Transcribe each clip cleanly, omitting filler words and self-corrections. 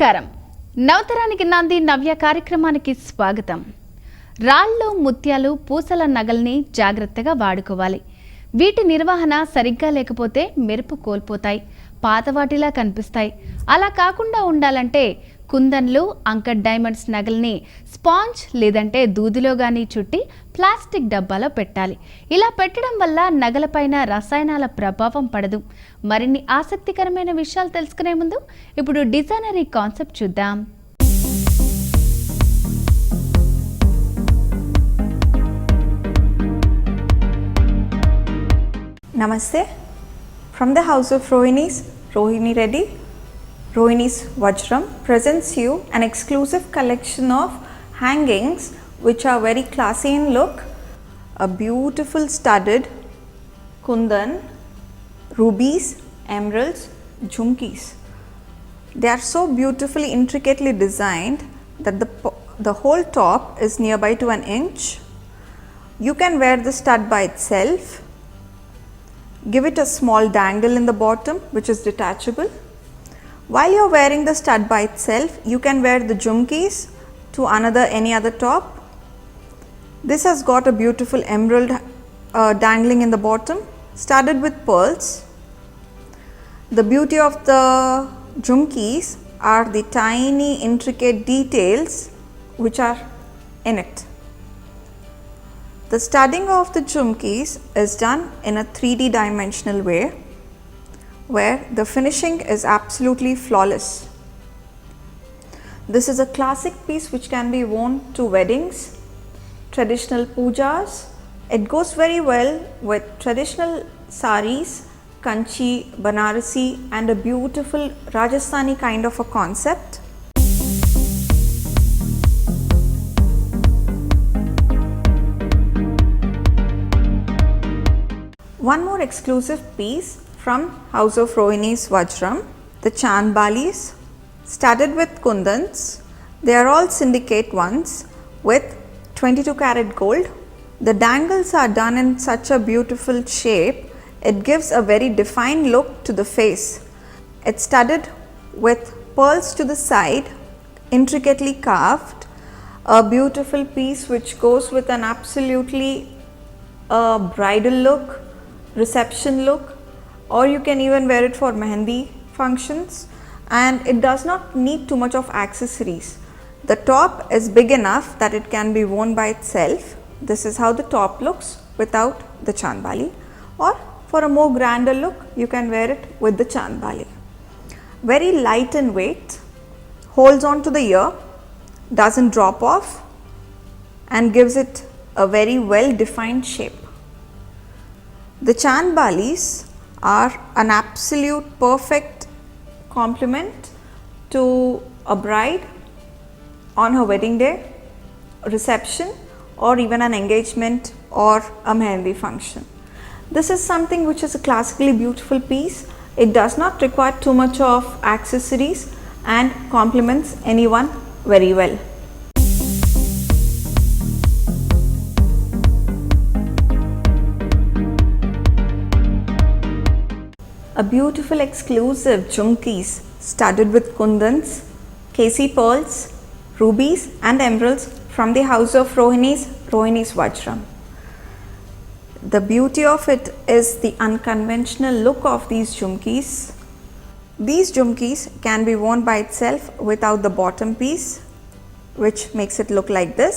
నమస్కారం. నవతరానికి నాంది నవ్య కార్యక్రమానికి స్వాగతం. రాళ్ళు, ముత్యాలు, పూసల నగల్ని జాగ్రత్తగా వాడుకోవాలి. వీటి నిర్వహణ సరిగ్గా లేకపోతే మెరుపు కోల్పోతాయి, పాతవాటిలా కనిపిస్తాయి. అలా కాకుండా ఉండాలంటే కుందన్లు, అంకట్ డైమండ్స్ నగల్ని స్పాంజ్ లేదంటే దూదిలో గానీ చుట్టి ప్లాస్టిక్ డబ్బాలో పెట్టాలి. ఇలా పెట్టడం వల్ల నగలపైన రసాయనాల ప్రభావం పడదు. మరిన్ని ఆసక్తికరమైన విషయాలు తెలుసుకునే ముందు ఇప్పుడు డిజైనరీ కాన్సెప్ట్ చూద్దాం. Namaste. From the house of Rohinis, Rohini Reddy, Rohini's Vajram presents you an exclusive collection of hangings which are very classy in look. A beautiful studded kundan, rubies, emeralds, jhumkis. They are so beautifully intricately designed that the whole top is nearby to an inch. You can wear the stud by itself. Give it a small dangle in the bottom which is detachable. While you are wearing the stud by itself, you can wear the jhumkis to any other top. This has got a beautiful emerald dangling in the bottom, studded with pearls. The beauty of the jhumkis are the tiny intricate details which are in it. The studding of the jhumkis is done in a 3D dimensional way where the finishing is absolutely flawless. This is a classic piece which can be worn to weddings, traditional pujas. It goes very well with traditional saris, kanchi, banarasi and a beautiful Rajasthani kind of a concept. One more exclusive piece from House of Rohini's Vajram, the Chanbalis, studded with kundans. They are all syndicate ones with 22 karat gold. The dangles are done in such a beautiful shape, it gives a very defined look to the face. It's studded with pearls to the side, intricately carved, a beautiful piece which goes with an absolutely bridal look, reception look, or you can even wear it for mehendi functions, and it does not need too much of accessories. The top is big enough that it can be worn by itself. This is how the top looks without the Chanbali, or for a more grander look you can wear it with the Chanbali. Very light in weight, holds on to the ear, doesn't drop off and gives it a very well defined shape. The Chanbalis are an absolute perfect complement to a bride on her wedding day, reception, or even an engagement or a mehendi function. This is something which is a classically beautiful piece. It does not require too much of accessories and complements anyone very well. A beautiful exclusive jhumkis studded with kundans, KC pearls, rubies and emeralds from the house of Rohini's Vajram. The beauty of it is the unconventional look of these jhumkis. These jhumkis can be worn by itself without the bottom piece, which makes it look like this,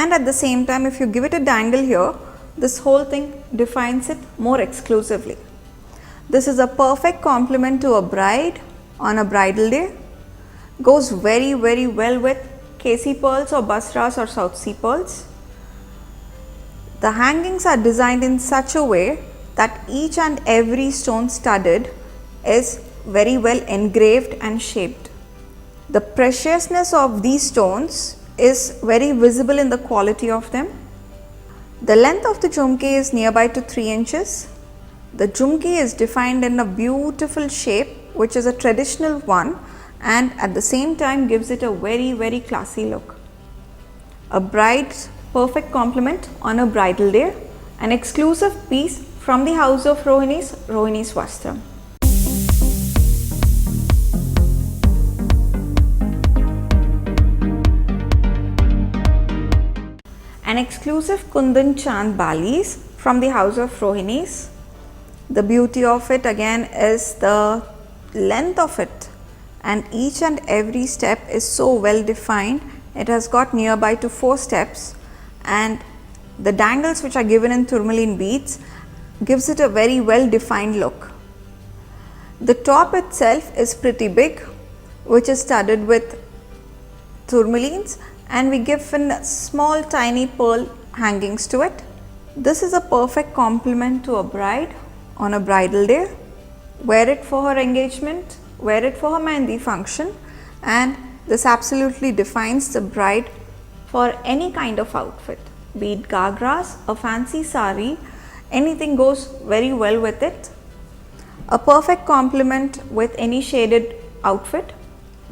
and at the same time if you give it a dangle here, this whole thing defines it more exclusively. This is a perfect complement to a bride on a bridal day. Goes very well with KC pearls or Basras or South Sea pearls. The hangings are designed in such a way that each and every stone studded is very well engraved and shaped. The preciousness of these stones is very visible in the quality of them. The length of the jhumki is nearby to 3 inches. The jhumki is defined in a beautiful shape which is a traditional one and at the same time gives it a very classy look. A bride's perfect complement on a bridal day, an exclusive piece from the house of Rohini's Vajram. an exclusive Kundan Chand Balis from the house of Rohinis. The beauty of it again is the length of it, and each and every step is so well defined. It has got nearby to 4 steps, and the dangles which are given in tourmaline beads gives it a very well defined look. The top itself is pretty big, which is studded with tourmalines, and we give in small tiny pearl hangings to it. This is a perfect complement to a bride on a bridal day. Wear it for her engagement, wear it for her mehndi function, and this absolutely defines the bride for any kind of outfit. Be it gagras, a fancy sari, anything goes very well with it. A perfect complement with any shaded outfit.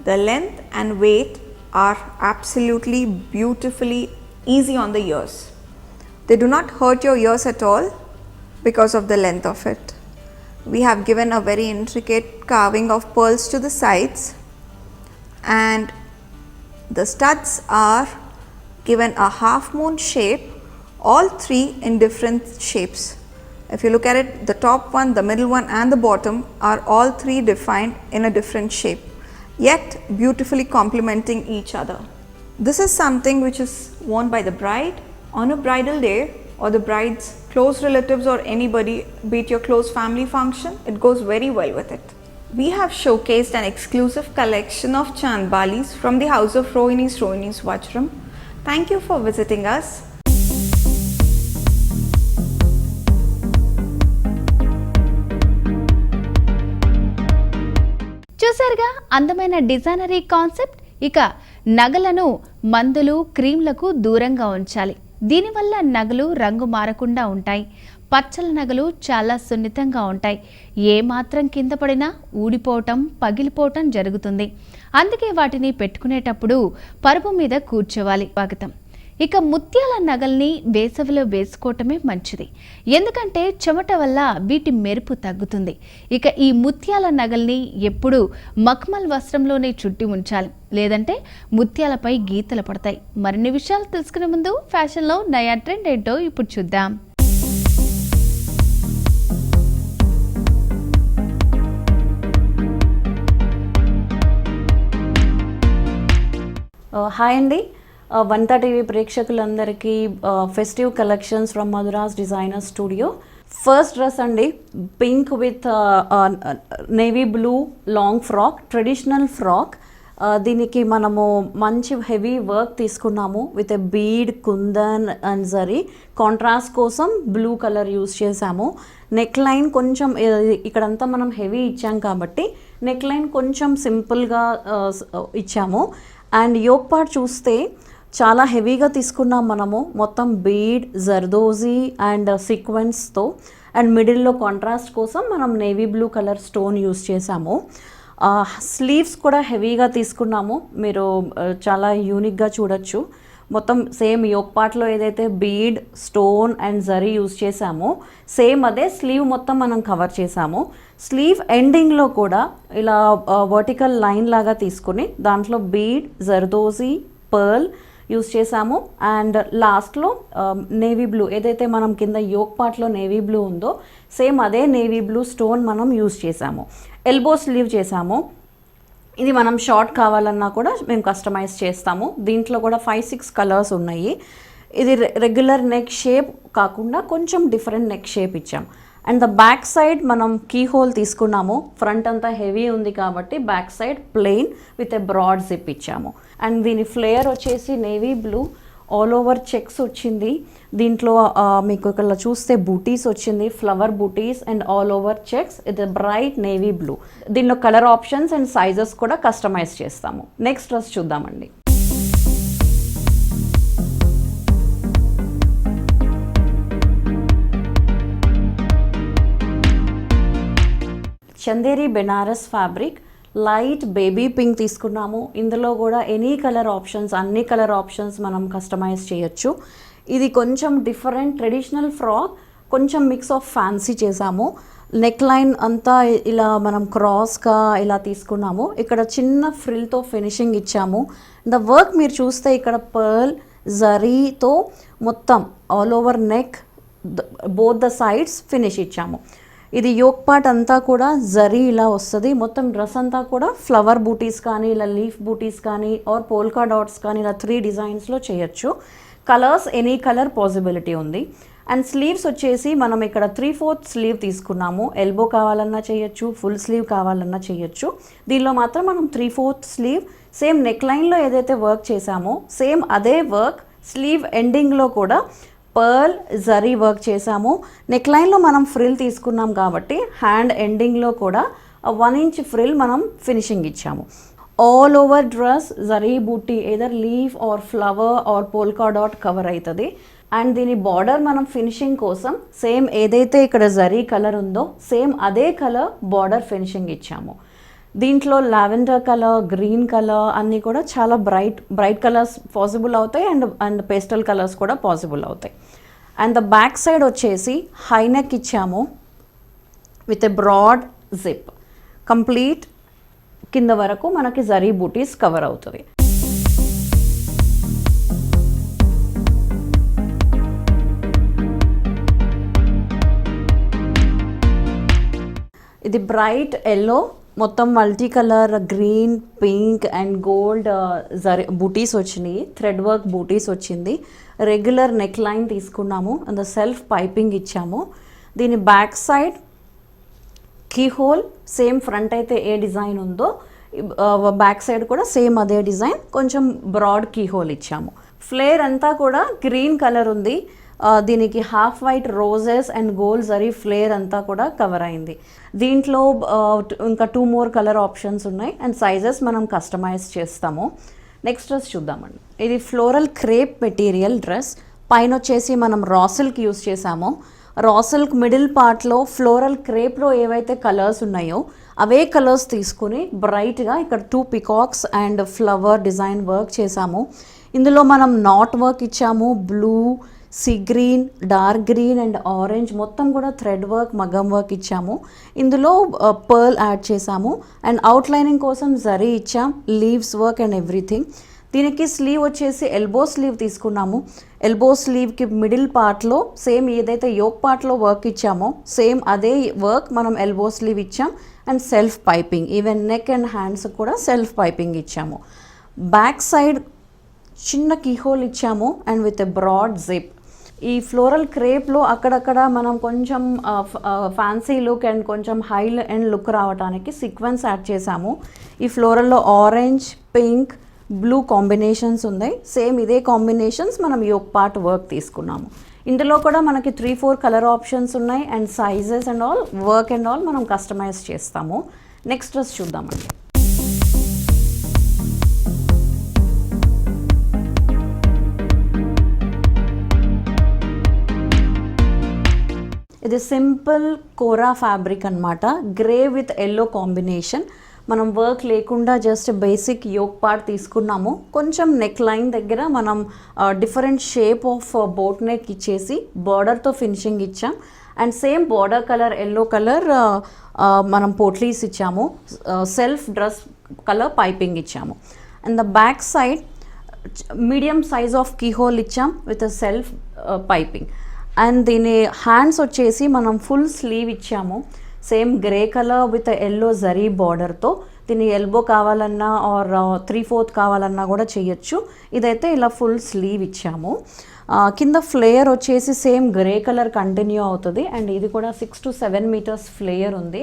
The length and weight are absolutely beautifully easy on the ears. They do not hurt your ears at all because of the length of it. We have given a very intricate carving of pearls to the sides, and the studs are given a half moon shape, all 3 in different shapes. If you look at it, the top one, the middle one and the bottom are all 3 defined in a different shape, yet beautifully complementing each other. This is something which is worn by the bride on a bridal day, or the bride's close relatives or anybody, be it your close family function. It goes very well with it. We have showcased an exclusive collection of Chand Balis from the house of Rohinis Vajram. Thank you for visiting us. చూసారుగా అందమైన designery concept. ఇక నగలను మందులు క్రీమ్లకు దూరంగా ఉంచాలి. దీనివల్ల నగలు రంగు మారకుండా ఉంటాయి. పచ్చల నగలు చాలా సున్నితంగా ఉంటాయి. ఏ మాత్రం కింద పడినా ఊడిపోవటం, పగిలిపోవటం జరుగుతుంది. అందుకే వాటిని పెట్టుకునేటప్పుడు పరుపు మీద కూర్చోవాలి. స్వాగతం. ఇక ముత్యాల నగల్ని వేసవిలో వేసుకోవటమే మంచిది, ఎందుకంటే చెమట వల్ల వీటి మెరుపు తగ్గుతుంది. ఇక ఈ ముత్యాల నగల్ని ఎప్పుడూ మక్మల్ వస్త్రంలోనే చుట్టి ఉంచాలి, లేదంటే ముత్యాలపై గీతలు పడతాయి. మరిన్ని విషయాలు తెలుసుకునే ముందు ఫ్యాషన్లో నయా ట్రెండ్ ఏంటో ఇప్పుడు చూద్దాం. హాయ్ అండి, వనిత టీవీ ప్రేక్షకులందరికీ festive collections from Madhuras designer studio. First dress అండి, pink with navy blue long frock, traditional frock. దీనికి మనము మంచి హెవీ వర్క్ తీసుకున్నాము with a bead, kundan and zari. Contrast కోసం బ్లూ కలర్ యూస్ చేసాము. నెక్ లైన్ కొంచెం ఇక్కడంతా మనం హెవీ ఇచ్చాం కాబట్టి నెక్ లైన్ కొంచెం సింపుల్గా ఇచ్చాము. అండ్ యోక్ పార్ట్ చూస్తే చాలా హెవీగా తీసుకున్నాం మనము, మొత్తం బీడ్, జర్దోజీ అండ్ సీక్వెన్స్తో. అండ్ మిడిల్లో కాంట్రాస్ట్ కోసం మనం navy blue colour stone use చేసాము. స్లీవ్స్ కూడా హెవీగా తీసుకున్నాము, మీరు చాలా యూనిక్గా చూడొచ్చు. మొత్తం సేమ్ యోక్ పార్ట్లో ఏదైతే bead, stone and zari use చేసామో సేమ్ అదే స్లీవ్ మొత్తం మనం కవర్ చేసాము. స్లీవ్ ఎండింగ్లో కూడా ఇలా వర్టికల్ లైన్ లాగా తీసుకుని దాంట్లో బీడ్, జర్దోజీ, పర్ల్ యూస్ చేసాము. అండ్ లాస్ట్లో నేవీ బ్లూ ఏదైతే మనం కింద యోక్ పార్ట్లో నేవీ బ్లూ ఉందో సేమ్ అదే నేవీ బ్లూ స్టోన్ మనం యూస్ చేసాము. ఎల్బో స్లీవ్ చేసాము. ఇది మనం షార్ట్ కావాలన్నా కూడా మేము కస్టమైజ్ చేస్తాము. దీంట్లో కూడా 5-6 కలర్స్ ఉన్నాయి. ఇది రెగ్యులర్ నెక్ షేప్ కాకుండా కొంచెం డిఫరెంట్ నెక్ షేప్ ఇచ్చాం. అండ్ ద బ్యాక్ సైడ్ మనం కీ హోల్ తీసుకున్నాము. ఫ్రంట్ అంతా హెవీ ఉంది కాబట్టి back side plain with a broad zip ఇచ్చాము. అండ్ దీని ఫ్లేయర్ వచ్చేసి navy blue, all over checks వచ్చింది. దీంట్లో మీకు ఇక్కడ చూస్తే బూటీస్ వచ్చింది, ఫ్లవర్ బూటీస్ అండ్ ఆల్ ఓవర్ చెక్స్. ఇది బ్రైట్ నేవీ బ్లూ. దీనిలో కలర్ ఆప్షన్స్ అండ్ సైజెస్ కూడా కస్టమైజ్ చేస్తాము. నెక్స్ట్ డ్రెస్ చూద్దామండి. Chanderi Banaras fabric, light baby pink తీసుకున్నాము. ఇందులో కూడా ఎనీ కలర్ ఆప్షన్స్, అన్ని కలర్ ఆప్షన్స్ మనం కస్టమైజ్ చేయొచ్చు. ఇది కొంచెం డిఫరెంట్ ట్రెడిషనల్ ఫ్రాక్, కొంచెం మిక్స్ ఆఫ్ ఫ్యాన్సీ చేసాము. నెక్ లైన్ అంతా ఇలా మనం క్రాస్గా ఇలా తీసుకున్నాము. ఇక్కడ చిన్న ఫ్రిల్తో ఫినిషింగ్ ఇచ్చాము. ద వర్క్ మీరు చూస్తే ఇక్కడ పర్ల్, జరీతో మొత్తం all over neck both the sides finish ఇచ్చాము. ఇది యోక్ పార్ట్ అంతా కూడా జరీ ఇలా వస్తుంది. మొత్తం డ్రెస్ అంతా కూడా ఫ్లవర్ బూటీస్ కానీ ఇలా లీఫ్ బూటీస్ కానీ ఆర్ పోల్కా డాట్స్ కానీ ఇలా 3 డిజైన్స్లో చేయొచ్చు. కలర్స్ ఎనీ కలర్ పాసిబిలిటీ ఉంది. అండ్ స్లీవ్స్ వచ్చేసి మనం ఇక్కడ 3/4 స్లీవ్ తీసుకున్నాము. ఎల్బో కావాలన్నా చేయొచ్చు, ఫుల్ స్లీవ్ కావాలన్నా చేయొచ్చు. దీనిలో మాత్రం మనం 3/4 స్లీవ్ సేమ్ నెక్ లైన్లో ఏదైతే వర్క్ చేసామో సేమ్ అదే వర్క్ స్లీవ్ ఎండింగ్లో కూడా పర్ల్ జరీ వర్క్ చేసాము. నెక్ లైన్లో మనం ఫ్రిల్ తీసుకున్నాం కాబట్టి హ్యాండ్ ఎండింగ్లో కూడా 1 ఇంచ్ ఫ్రిల్ మనం ఫినిషింగ్ ఇచ్చాము. ఆల్ ఓవర్ డ్రెస్ జరీ బూటీ either leaf or flower or polka dot cover అవుతుంది. అండ్ దీని బార్డర్ మనం ఫినిషింగ్ కోసం సేమ్ ఏదైతే ఇక్కడ జరీ కలర్ ఉందో సేమ్ అదే కలర్ బార్డర్ ఫినిషింగ్ ఇచ్చాము. దీంట్లో లావెండర్ కలర్, గ్రీన్ కలర్ అన్నీ కూడా చాలా బ్రైట్ కలర్స్ పాసిబుల్ అవుతాయి అండ్ పేస్టల్ కలర్స్ కూడా పాసిబుల్ అవుతాయి. అండ్ ద బ్యాక్ సైడ్ వచ్చేసి హై నెక్ ఇచ్చాము with a broad zip. Complete కింద వరకు మనకి జరీ బూటీస్ కవర్ అవుతుంది. ఇది బ్రైట్ ఎల్లో మొత్తం multi colour green, pink and gold zari బూటీస్ వచ్చినాయి. థ్రెడ్ వర్క్ బూటీస్ వచ్చింది. రెగ్యులర్ నెక్ లైన్ తీసుకున్నాము అండ్ సెల్ఫ్ పైపింగ్ ఇచ్చాము. దీని back side key hole same front అయితే ఏ డిజైన్ ఉందో బ్యాక్ సైడ్ కూడా సేమ్ అదే డిజైన్, కొంచెం బ్రాడ్ కీ హోల్ ఇచ్చాము. ఫ్లేర్ అంతా కూడా గ్రీన్ కలర్ ఉంది. దీనికి half white roses and gold zari flare అంతా కూడా కవర్ అయింది. దీంట్లో ఇంకా 2 more కలర్ ఆప్షన్స్ ఉన్నాయి అండ్ సైజెస్ మనం కస్టమైజ్ చేస్తాము. నెక్స్ట్ డ్రెస్ చూద్దామండి. ఇది ఫ్లోరల్ క్రేప్ మెటీరియల్ డ్రెస్. పైన వచ్చేసి మనం రా సిల్క్ యూస్ చేసాము. రా సిల్క్ మిడిల్ పార్ట్లో ఫ్లోరల్ క్రేప్లో ఏవైతే కలర్స్ ఉన్నాయో అవే కలర్స్ తీసుకుని బ్రైట్గా ఇక్కడ 2 peacocks and flower design work చేసాము. ఇందులో మనం నాట్ వర్క్ ఇచ్చాము. Blue, sea green, dark green and orange మొత్తం కూడా థ్రెడ్ వర్క్, మగం వర్క్ ఇచ్చాము. ఇందులో పర్ల్ యాడ్ చేసాము అండ్ అవుట్లైనింగ్ కోసం జరీ ఇచ్చాం, లీవ్స్ వర్క్ అండ్ ఎవ్రీథింగ్. దీనికి స్లీవ్ వచ్చేసి ఎల్బో స్లీవ్ తీసుకున్నాము. ఎల్బో స్లీవ్కి మిడిల్ పార్ట్లో సేమ్ ఏదైతే యోక్ పార్ట్లో వర్క్ ఇచ్చామో సేమ్ అదే వర్క్ మనం ఎల్బో స్లీవ్ ఇచ్చాం and self piping. Even neck and hands కూడా సెల్ఫ్ పైపింగ్ ఇచ్చాము. బ్యాక్ సైడ్ చిన్న కీహోల్ ఇచ్చాము and with a broad zip. ఈ ఫ్లోరల్ క్రేప్లో అక్కడక్కడ మనం కొంచెం ఫ్యాన్సీ లుక్ అండ్ కొంచెం హై అండ్ లుక్ రావడానికి సీక్వెన్స్ యాడ్ చేసాము. ఈ ఫ్లోరల్లో ఆరెంజ్, పింక్, బ్లూ కాంబినేషన్స్ ఉన్నాయి. సేమ్ ఇదే కాంబినేషన్స్ మనం యోక్ పార్ట్ వర్క్ తీసుకున్నాము. ఇందులో కూడా మనకి 3-4 కలర్ ఆప్షన్స్ ఉన్నాయి and sizes and all work and all మనం కస్టమైజ్ చేస్తాము. నెక్స్ట్ డ్రెస్ చూద్దామండి. ఇది సింపుల్ కోరా ఫ్యాబ్రిక్ అనమాట. Grey with yellow combination. మనం వర్క్ లేకుండా జస్ట్ బేసిక్ యోక్ పార్ట్ తీసుకున్నాము. కొంచెం నెక్ లైన్ దగ్గర మనం different shape of boat neck ఇచ్చేసి బార్డర్తో ఫినిషింగ్ ఇచ్చాం and same border colour yellow colour మనం పోట్లీస్ ఇచ్చాము. సెల్ఫ్ డ్రెస్ కలర్ పైపింగ్ ఇచ్చాము. And the back side medium size of keyhole ఇచ్చాం విత్ సెల్ఫ్ పైపింగ్. అండ్ దీని హ్యాండ్స్ వచ్చేసి మనం ఫుల్ స్లీవ్ ఇచ్చాము. Same grey colour with yellow zari బార్డర్తో. దీన్ని ఎల్బో కావాలన్నా ఆర్ 3/4 కావాలన్నా కూడా చేయొచ్చు. ఇదైతే ఇలా ఫుల్ స్లీవ్ ఇచ్చాము. కింద ఫ్లేయర్ వచ్చేసి సేమ్ గ్రే కలర్ కంటిన్యూ అవుతుంది అండ్ ఇది కూడా 6 to 7 మీటర్స్ ఫ్లేయర్ ఉంది.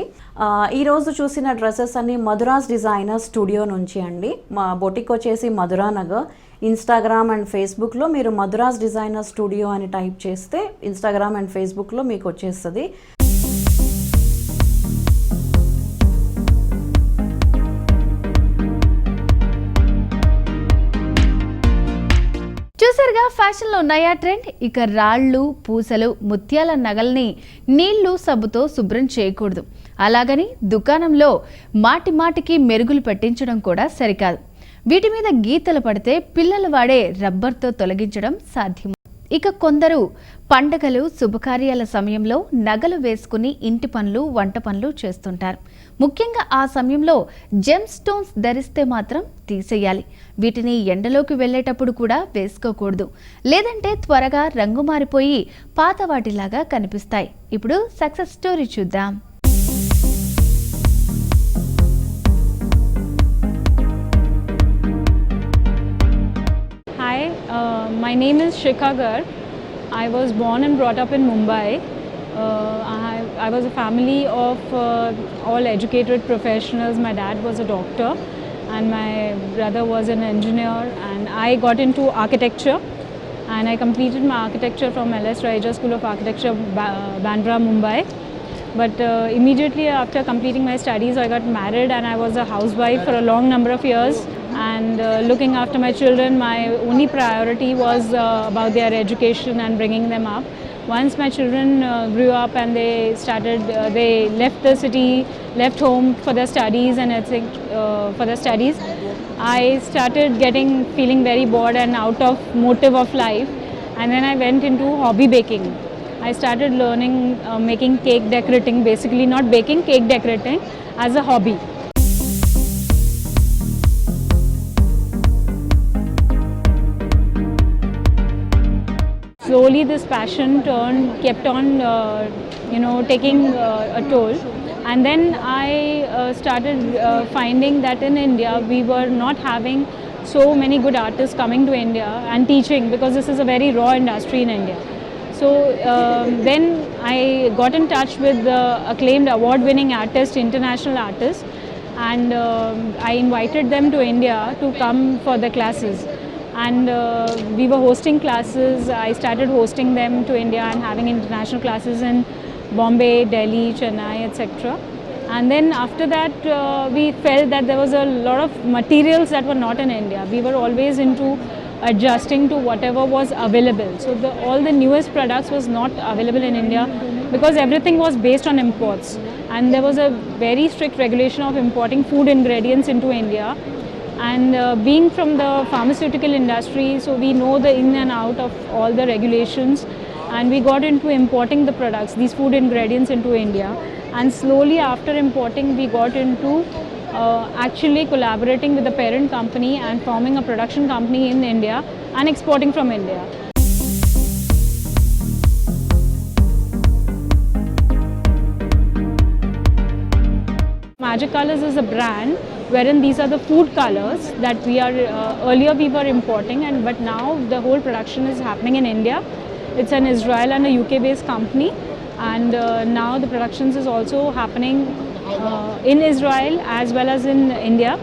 ఈరోజు చూసిన డ్రెస్సెస్ అన్ని మధురాస్ డిజైనర్ స్టూడియో నుంచి అండి. మా బొటిక్ వచ్చేసి మధురా నగర్. ఇన్స్టాగ్రామ్ అండ్ ఫేస్బుక్లో మీరు మధురాస్ డిజైనర్ స్టూడియో అని టైప్ చేస్తే ఇన్స్టాగ్రామ్ అండ్ ఫేస్బుక్లో మీకు వచ్చేస్తుంది. చూసారుగా ఫ్యాషన్లో నయా ట్రెండ్. ఇక రాళ్ళు, పూసలు, ముత్యాల నగల్ని నీళ్లు, సబ్బుతో శుభ్రం చేయకూడదు. అలాగని దుకాణంలో మాటికి మెరుగులు పెట్టించడం కూడా సరికాదు. వీటి మీద గీతలు పడితే పిల్లలు వాడే రబ్బర్తో తొలగించడం సాధ్యం. ఇక కొందరు పండగలు, శుభకార్యాల సమయంలో నగలు వేసుకుని ఇంటి పనులు, వంట పనులు చేస్తుంటారు. ముఖ్యంగా ఆ సమయంలో జెమ్ స్టోన్స్ ధరిస్తే మాత్రం తీసేయాలి. వీటిని ఎండలోకి వెళ్ళేటప్పుడు కూడా వేసుకోకూడదు, లేదంటే త్వరగా రంగు మారిపోయి పాత వాటిలాగా కనిపిస్తాయి. ఇప్పుడు సక్సెస్ స్టోరీ చూద్దాం. Hi, my name is Shikha Garg. I was born and brought up in Mumbai. I was a family of all educated professionals. My dad was a doctor and my brother was an engineer, and I got into architecture and I completed my architecture from LS Raija School of Architecture, Bandra, Mumbai. But immediately after completing my studies, I got married and I was a housewife for a long number of years. And looking after my children, my only priority was about their education and bringing them up. Once my children grew up and they left the city, left home for their studies and for their studies, I started feeling very bored and out of motive of life. And then I went into hobby baking. I started learning making cake decorating, basically not baking, cake decorating as a hobby. Slowly this passion kept on taking a toll, and then I started finding that in India we were not having so many good artists coming to India and teaching, because this is a very raw industry in India. So then I got in touch with the acclaimed award-winning artists, international artists, and I invited them to India to come for the classes. And we were hosting classes. I started hosting them to India and having international classes in Bombay, Delhi, Chennai, etc. And then after that, we felt that there was a lot of materials that were not in India. We were always into adjusting to whatever was available. So all the newest products was not available in India because everything was based on imports. And there was a very strict regulation of importing food ingredients into India. And being from the pharmaceutical industry, so we know the in and out of all the regulations, and we got into importing the products, these food ingredients, into India. And slowly after importing, we got into actually collaborating with the parent company and forming a production company in India and exporting from India. Magic Colors is a brand wherein these are the food colors that we are earlier we were importing, but now the whole production is happening in India. It's an Israel and a UK based company, and now the productions is also happening in Israel as well as in India,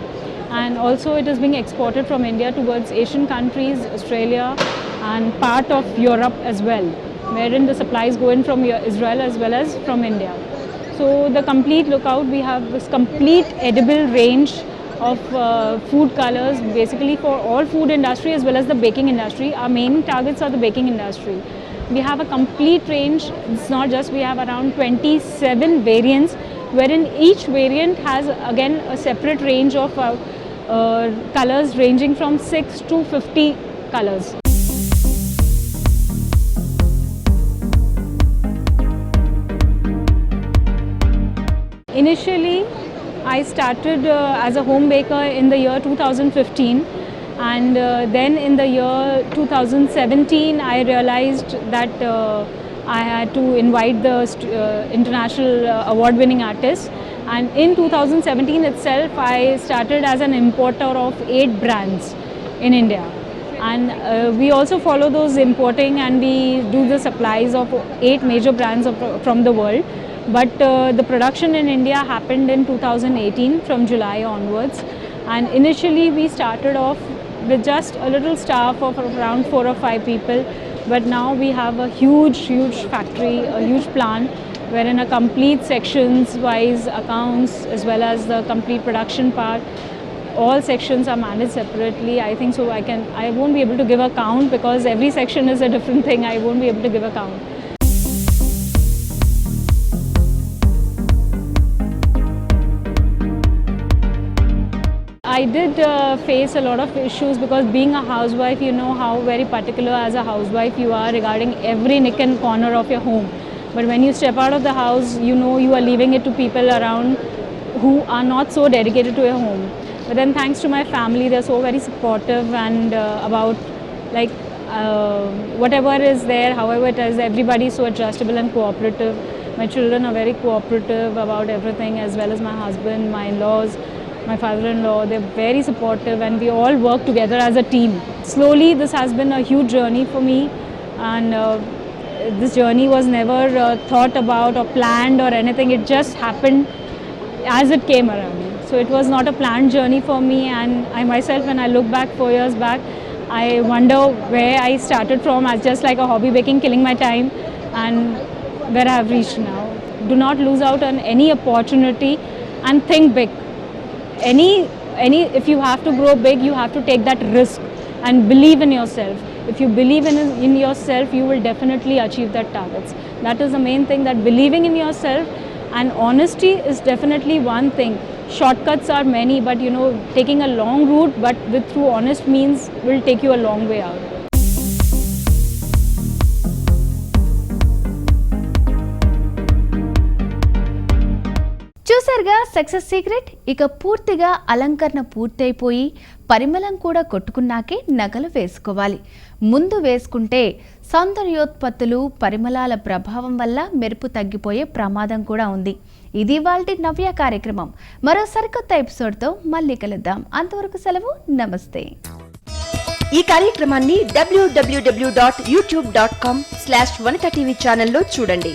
and also it is being exported from India towards Asian countries, Australia and part of Europe as well, wherein the supplies go in from Israel as well as from India. So the complete lookout, we have this complete edible range of food colors, basically for all food industry as well as the baking industry. Our main targets are the baking industry. We have a complete range. It's not just, we have around 27 variants, wherein each variant has again a separate range of colors ranging from 6 to 50 colors. Initially, I started as a home baker in the year 2015, and then in the year 2017 I realized that I had to invite the international award-winning artists, and in 2017 itself I started as an importer of 8 brands in India, and we also follow those importing, and we do the supplies of 8 major brands from the world. But the production in India happened in 2018 from July onwards, and initially we started off with just a little staff of around 4 or 5 people, but now we have a huge factory, a huge plant, wherein a complete sections wise accounts as well as the complete production part, all sections are managed separately. I think so I won't be able to give a count because every section is a different thing. I won't be able to give a count. I did face a lot of issues because being a housewife, you know how very particular as a housewife you are regarding every nook and corner of your home. But when you step out of the house, you know you are leaving it to people around who are not so dedicated to a home. But then thanks to my family, they're so very supportive and about like whatever is there, however it is, everybody is so adjustable and cooperative. My children are very cooperative about everything, as well as my husband, my in-laws, my father-in-law. They're very supportive and we all work together as a team. Slowly this has been a huge journey for me, and this journey was never thought about or planned or anything. It just happened as it came around. So it was not a planned journey for me, and I myself, when I look back 4 years back, I wonder where I started from as just like a hobby baking, killing my time, and where I have reached now. Do not lose out on any opportunity and think big. If you have to grow big, you have to take that risk and believe in yourself. If you believe in yourself, you will definitely achieve that targets. That is the main thing, that believing in yourself, and honesty is definitely one thing. Shortcuts are many, but taking a long route but with through honest means will take you a long way out. చూసారుగా success secret. ఇక పూర్తిగా అలంకరణ పూర్తయిపోయి పరిమళం కూడా కొట్టుకున్నాకే నగలు వేసుకోవాలి. ముందు వేసుకుంటే సౌందర్యోత్పత్తులు, పరిమళాల ప్రభావం వల్ల మెరుపు తగ్గిపోయే ప్రమాదం కూడా ఉంది. ఇది ఇవాల్టి నవ్య కార్యక్రమం. మరో సరికొత్త ఎపిసోడ్తో మళ్ళీ కలుద్దాం. అంతవరకు సెలవు, నమస్తే. ఈ కార్యక్రమాన్ని www.youtube.com/vanita TV ఛానల్లో చూడండి.